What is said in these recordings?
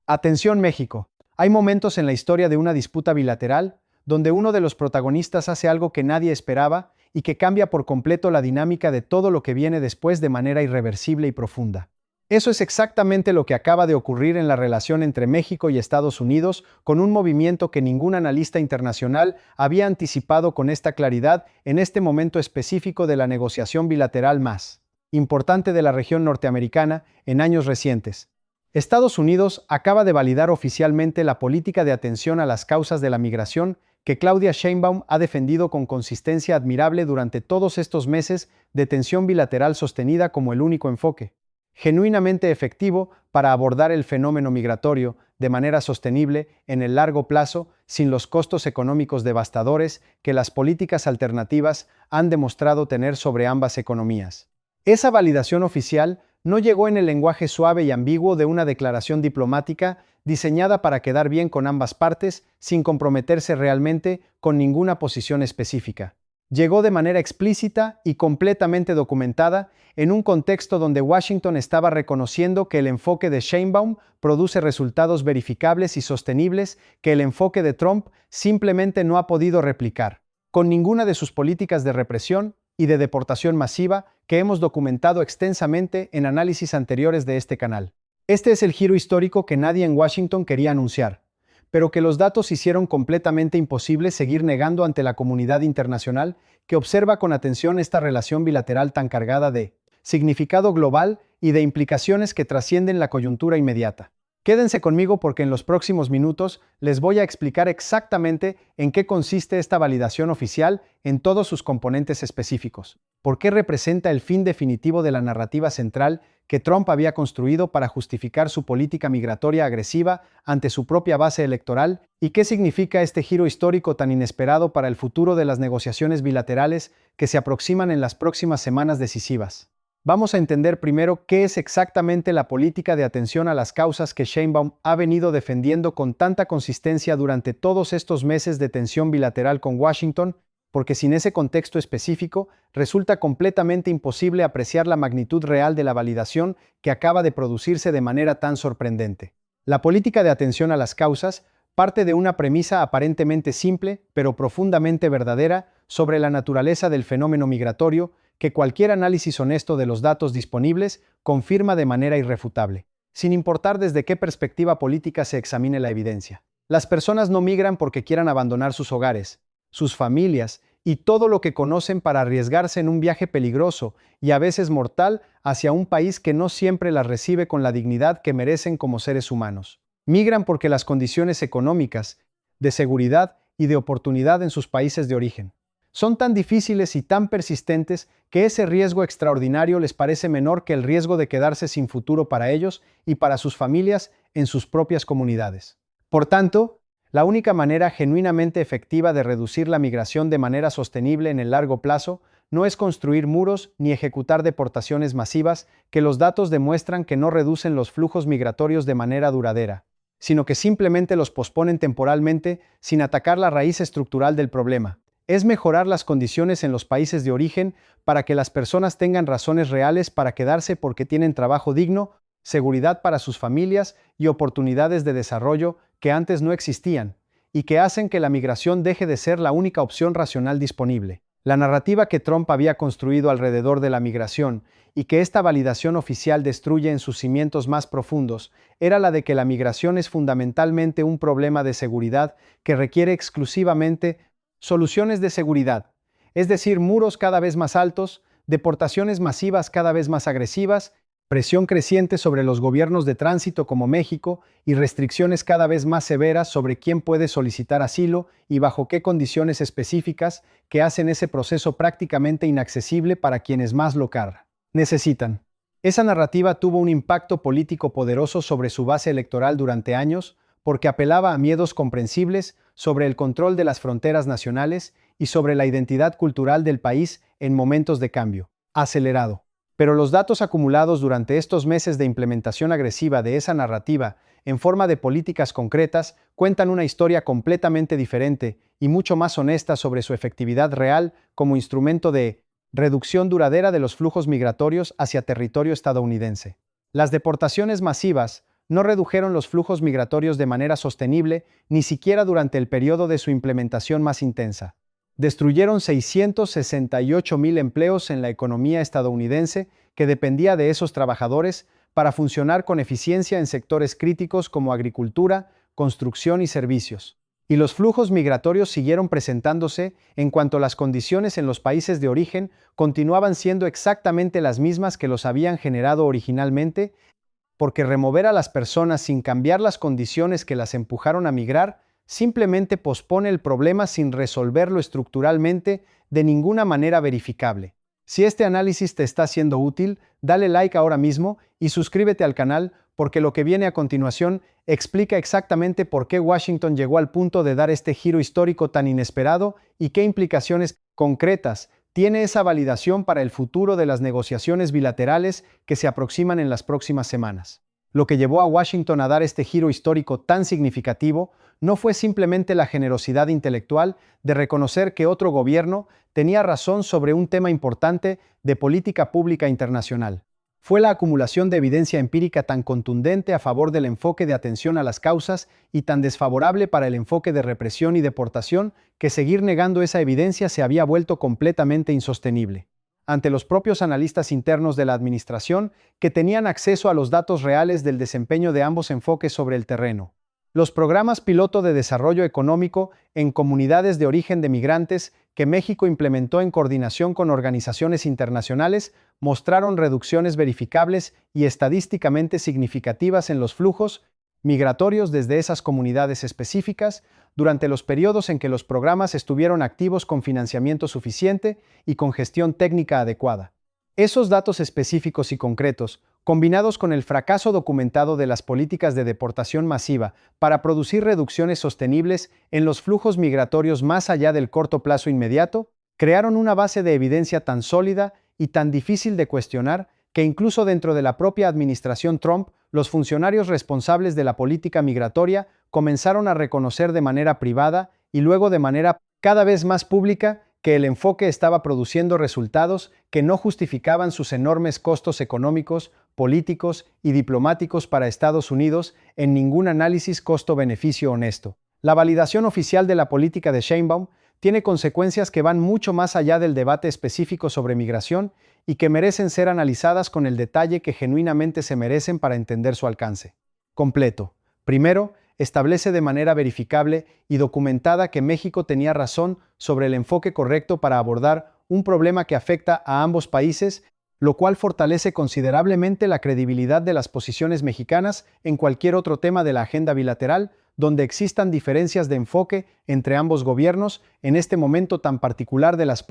Atención México. Hay momentos en la historia de una disputa bilateral donde uno de los protagonistas hace algo que nadie esperaba y que cambia por completo la dinámica de todo lo que viene después de manera irreversible y profunda. Eso es exactamente lo que acaba de ocurrir en la relación entre México y Estados Unidos, con un movimiento que ningún analista internacional había anticipado con esta claridad en este momento específico de la negociación bilateral más importante de la región norteamericana en años recientes. Estados Unidos acaba de validar oficialmente la política de atención a las causas de la migración que Claudia Sheinbaum ha defendido con consistencia admirable durante todos estos meses de tensión bilateral sostenida como el único enfoque genuinamente efectivo para abordar el fenómeno migratorio de manera sostenible en el largo plazo sin los costos económicos devastadores que las políticas alternativas han demostrado tener sobre ambas economías. Esa validación oficial no llegó en el lenguaje suave y ambiguo de una declaración diplomática diseñada para quedar bien con ambas partes sin comprometerse realmente con ninguna posición específica. Llegó de manera explícita y completamente documentada en un contexto donde Washington estaba reconociendo que el enfoque de Sheinbaum produce resultados verificables y sostenibles que el enfoque de Trump simplemente no ha podido replicar, con ninguna de sus políticas de represión y de deportación masiva que hemos documentado extensamente en análisis anteriores de este canal. Este es el giro histórico que nadie en Washington quería anunciar, pero que los datos hicieron completamente imposible seguir negando ante la comunidad internacional que observa con atención esta relación bilateral tan cargada de significado global y de implicaciones que trascienden la coyuntura inmediata. Quédense conmigo porque en los próximos minutos les voy a explicar exactamente en qué consiste esta validación oficial en todos sus componentes específicos, por qué representa el fin definitivo de la narrativa central que Trump había construido para justificar su política migratoria agresiva ante su propia base electoral y qué significa este giro histórico tan inesperado para el futuro de las negociaciones bilaterales que se aproximan en las próximas semanas decisivas. Vamos a entender primero qué es exactamente la política de atención a las causas que Sheinbaum ha venido defendiendo con tanta consistencia durante todos estos meses de tensión bilateral con Washington, porque sin ese contexto específico resulta completamente imposible apreciar la magnitud real de la validación que acaba de producirse de manera tan sorprendente. La política de atención a las causas parte de una premisa aparentemente simple, pero profundamente verdadera, sobre la naturaleza del fenómeno migratorio, que cualquier análisis honesto de los datos disponibles confirma de manera irrefutable, sin importar desde qué perspectiva política se examine la evidencia. Las personas no migran porque quieran abandonar sus hogares, sus familias y todo lo que conocen para arriesgarse en un viaje peligroso y a veces mortal hacia un país que no siempre las recibe con la dignidad que merecen como seres humanos. Migran porque las condiciones económicas, de seguridad y de oportunidad en sus países de origen son tan difíciles y tan persistentes que ese riesgo extraordinario les parece menor que el riesgo de quedarse sin futuro para ellos y para sus familias en sus propias comunidades. Por tanto, la única manera genuinamente efectiva de reducir la migración de manera sostenible en el largo plazo no es construir muros ni ejecutar deportaciones masivas que los datos demuestran que no reducen los flujos migratorios de manera duradera, sino que simplemente los posponen temporalmente sin atacar la raíz estructural del problema. Es mejorar las condiciones en los países de origen para que las personas tengan razones reales para quedarse porque tienen trabajo digno, seguridad para sus familias y oportunidades de desarrollo que antes no existían, y que hacen que la migración deje de ser la única opción racional disponible. La narrativa que Trump había construido alrededor de la migración y que esta validación oficial destruye en sus cimientos más profundos era la de que la migración es fundamentalmente un problema de seguridad que requiere exclusivamente soluciones de seguridad, es decir, muros cada vez más altos, deportaciones masivas cada vez más agresivas, presión creciente sobre los gobiernos de tránsito como México y restricciones cada vez más severas sobre quién puede solicitar asilo y bajo qué condiciones específicas que hacen ese proceso prácticamente inaccesible para quienes más lo necesitan. Esa narrativa tuvo un impacto político poderoso sobre su base electoral durante años, porque apelaba a miedos comprensibles sobre el control de las fronteras nacionales y sobre la identidad cultural del país en momentos de cambio acelerado. Pero los datos acumulados durante estos meses de implementación agresiva de esa narrativa en forma de políticas concretas cuentan una historia completamente diferente y mucho más honesta sobre su efectividad real como instrumento de reducción duradera de los flujos migratorios hacia territorio estadounidense. Las deportaciones masivas no redujeron los flujos migratorios de manera sostenible, ni siquiera durante el periodo de su implementación más intensa. Destruyeron 668,000 empleos en la economía estadounidense que dependía de esos trabajadores para funcionar con eficiencia en sectores críticos como agricultura, construcción y servicios. Y los flujos migratorios siguieron presentándose en cuanto las condiciones en los países de origen continuaban siendo exactamente las mismas que los habían generado originalmente, porque remover a las personas sin cambiar las condiciones que las empujaron a migrar simplemente pospone el problema sin resolverlo estructuralmente de ninguna manera verificable. Si este análisis te está siendo útil, dale like ahora mismo y suscríbete al canal porque lo que viene a continuación explica exactamente por qué Washington llegó al punto de dar este giro histórico tan inesperado y qué implicaciones concretas tiene esa validación para el futuro de las negociaciones bilaterales que se aproximan en las próximas semanas. Lo que llevó a Washington a dar este giro histórico tan significativo no fue simplemente la generosidad intelectual de reconocer que otro gobierno tenía razón sobre un tema importante de política pública internacional. Fue la acumulación de evidencia empírica tan contundente a favor del enfoque de atención a las causas y tan desfavorable para el enfoque de represión y deportación que seguir negando esa evidencia se había vuelto completamente insostenible. Ante los propios analistas internos de la administración que tenían acceso a los datos reales del desempeño de ambos enfoques sobre el terreno. Los programas piloto de desarrollo económico en comunidades de origen de migrantes que México implementó en coordinación con organizaciones internacionales mostraron reducciones verificables y estadísticamente significativas en los flujos migratorios desde esas comunidades específicas durante los periodos en que los programas estuvieron activos con financiamiento suficiente y con gestión técnica adecuada. Esos datos específicos y concretos, combinados con el fracaso documentado de las políticas de deportación masiva para producir reducciones sostenibles en los flujos migratorios más allá del corto plazo inmediato, crearon una base de evidencia tan sólida y tan difícil de cuestionar que incluso dentro de la propia administración Trump, los funcionarios responsables de la política migratoria comenzaron a reconocer de manera privada y luego de manera cada vez más pública que el enfoque estaba produciendo resultados que no justificaban sus enormes costos económicos, políticos y diplomáticos para Estados Unidos en ningún análisis costo-beneficio honesto. La validación oficial de la política de Sheinbaum tiene consecuencias que van mucho más allá del debate específico sobre migración y que merecen ser analizadas con el detalle que genuinamente se merecen para entender su alcance completo. Primero, establece de manera verificable y documentada que México tenía razón sobre el enfoque correcto para abordar un problema que afecta a ambos países, lo cual fortalece considerablemente la credibilidad de las posiciones mexicanas en cualquier otro tema de la agenda bilateral, donde existan diferencias de enfoque entre ambos gobiernos en este momento tan particular de las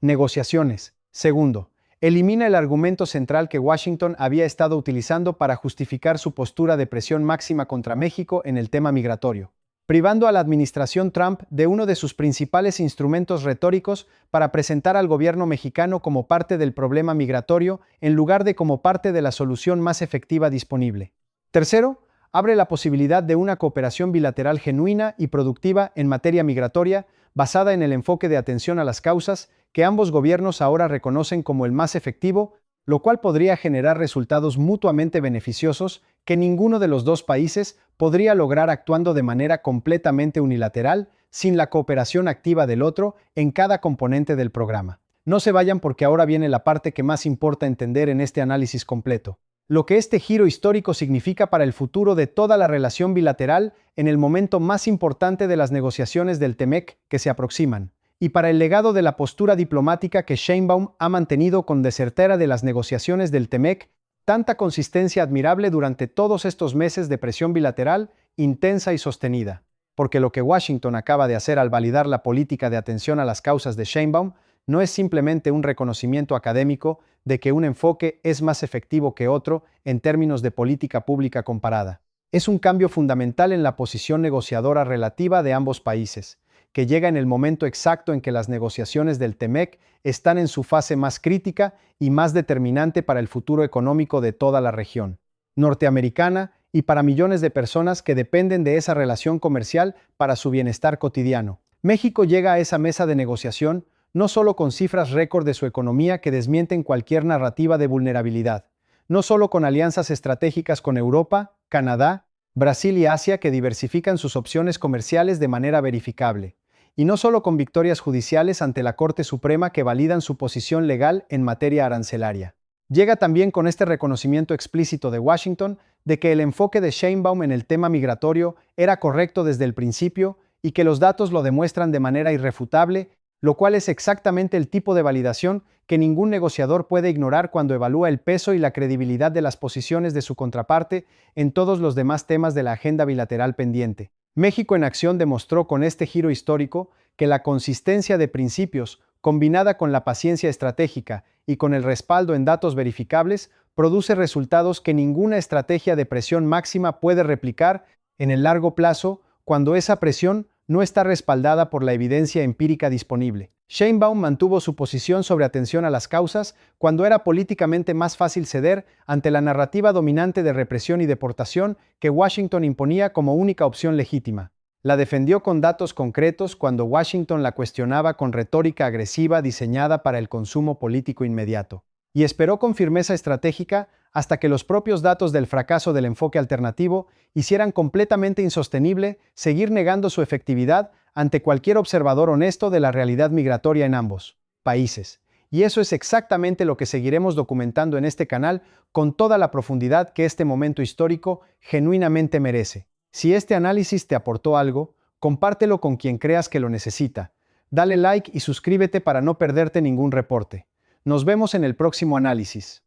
negociaciones. Segundo, elimina el argumento central que Washington había estado utilizando para justificar su postura de presión máxima contra México en el tema migratorio, privando a la administración Trump de uno de sus principales instrumentos retóricos para presentar al gobierno mexicano como parte del problema migratorio en lugar de como parte de la solución más efectiva disponible. Tercero, abre la posibilidad de una cooperación bilateral genuina y productiva en materia migratoria basada en el enfoque de atención a las causas que ambos gobiernos ahora reconocen como el más efectivo, lo cual podría generar resultados mutuamente beneficiosos que ninguno de los dos países podría lograr actuando de manera completamente unilateral sin la cooperación activa del otro en cada componente del programa. No se vayan porque ahora viene la parte que más importa entender en este análisis completo. Lo que este giro histórico significa para el futuro de toda la relación bilateral en el momento más importante de las negociaciones del TEMEC que se aproximan, y para el legado de la postura diplomática que Sheinbaum ha mantenido con desertera de las negociaciones del TEMEC, tanta consistencia admirable durante todos estos meses de presión bilateral intensa y sostenida. Porque lo que Washington acaba de hacer al validar la política de atención a las causas de Sheinbaum no es simplemente un reconocimiento académico de que un enfoque es más efectivo que otro en términos de política pública comparada. Es un cambio fundamental en la posición negociadora relativa de ambos países, que llega en el momento exacto en que las negociaciones del TEMEC están en su fase más crítica y más determinante para el futuro económico de toda la región norteamericana y para millones de personas que dependen de esa relación comercial para su bienestar cotidiano. México llega a esa mesa de negociación no solo con cifras récord de su economía que desmienten cualquier narrativa de vulnerabilidad, no solo con alianzas estratégicas con Europa, Canadá, Brasil y Asia que diversifican sus opciones comerciales de manera verificable, y no solo con victorias judiciales ante la Corte Suprema que validan su posición legal en materia arancelaria. Llega también con este reconocimiento explícito de Washington de que el enfoque de Sheinbaum en el tema migratorio era correcto desde el principio y que los datos lo demuestran de manera irrefutable, lo cual es exactamente el tipo de validación que ningún negociador puede ignorar cuando evalúa el peso y la credibilidad de las posiciones de su contraparte en todos los demás temas de la agenda bilateral pendiente. México en acción demostró con este giro histórico que la consistencia de principios, combinada con la paciencia estratégica y con el respaldo en datos verificables, produce resultados que ninguna estrategia de presión máxima puede replicar en el largo plazo cuando esa presión no está respaldada por la evidencia empírica disponible. Sheinbaum mantuvo su posición sobre atención a las causas cuando era políticamente más fácil ceder ante la narrativa dominante de represión y deportación que Washington imponía como única opción legítima. La defendió con datos concretos cuando Washington la cuestionaba con retórica agresiva diseñada para el consumo político inmediato. Y esperó con firmeza estratégica hasta que los propios datos del fracaso del enfoque alternativo hicieran completamente insostenible seguir negando su efectividad ante cualquier observador honesto de la realidad migratoria en ambos países. Y eso es exactamente lo que seguiremos documentando en este canal con toda la profundidad que este momento histórico genuinamente merece. Si este análisis te aportó algo, compártelo con quien creas que lo necesita. Dale like y suscríbete para no perderte ningún reporte. Nos vemos en el próximo análisis.